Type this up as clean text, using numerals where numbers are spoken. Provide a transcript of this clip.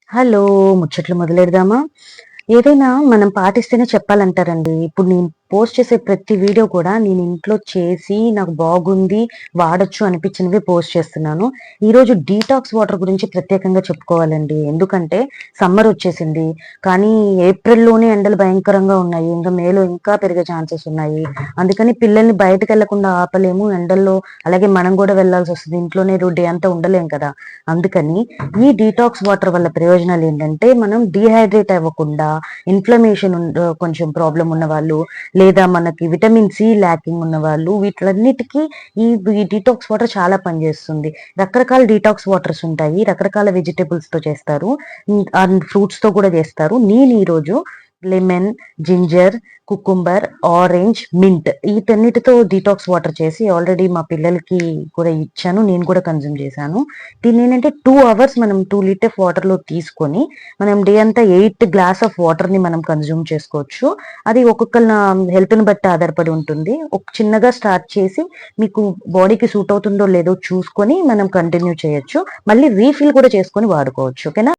Hello! ముచ్చట్లు మొదలెడదామా? ఏదైనా మనం పాటిస్తేనే చెప్పాలంటారండి. ఇప్పుడు నేను పోస్ట్ చేసే ప్రతి వీడియో కూడా నేను ఇంట్లో చేసి నాకు బాగుంది, వాడొచ్చు అనిపించినవే పోస్ట్ చేస్తున్నాను. ఈరోజు డీటాక్స్ వాటర్ గురించి ప్రత్యేకంగా చెప్పుకోవాలండి. ఎందుకంటే సమ్మర్ వచ్చేసింది. కానీ ఏప్రిల్‌లోనే ఎండలు భయంకరంగా ఉన్నాయి. ఇంకా మేలో ఇంకా పెరిగే ఛాన్సెస్ ఉన్నాయి. అందుకని పిల్లల్ని బయటకెళ్ళకుండా ఆపలేము. ఎండల్లో అలాగే మనం గూడా వెళ్ళాల్సొస్తది. ఇంట్లోనే డే అంతా ఉండలేం కదా! అందుకని ఈ డీటాక్స్ వాటర్ వల్ల ప్రయోజనాలేంటంటే, మనం డీహైడ్రేట్ అవ్వకుండా, కొంచెం ప్రాబ్లమ్ ఉన్నవాళ్ళు, లేదా మనకి విటమిన్ సి ల్యాకింగ్ ఉన్నవాళ్ళు, వీటిలన్నిటికి ఈ డీటాక్స్ వాటర్ చాలా పనిచేస్తుంది. రకరకాల డీటాక్స్ వాటర్స్ ఉంటాయి. రకరకాల వెజిటబుల్స్‌తో చేస్తారు. అండ్ ఫ్రూట్స్‌తో కూడా చేస్తారు. నేను ఈరోజు lemon, ginger, cucumber, orange, mint వీటన్నిటితో డీటాక్స్ వాటర్ చేసి ఆల్రెడీ మా పిల్లలకి కూడా ఇచ్చాను. నేను కూడా కన్జ్యూమ్ చేశాను. దీన్నేంటంటే 2 అవర్స్ మనం 2 లీటర్స్ వాటర్‌లో తీసుకొని, మనం డే అంతా 8 గ్లాస్ ఆఫ్ వాటర్‌ని మనం కన్జ్యూమ్ చేసుకోవచ్చు. అది ఒక్కొక్కళ్ళ హెల్త్‌ని బట్టి ఆధారపడి ఉంటుంది. చిన్నగా స్టార్ట్ చేసి, మీకు బాడీకి సూట్ అవుతుందో లేదో చూసుకొని మనం కంటిన్యూ చేయొచ్చు. మళ్ళీ రీఫిల్ కూడా చేసుకొని వాడుకోవచ్చు. ఓకేనా?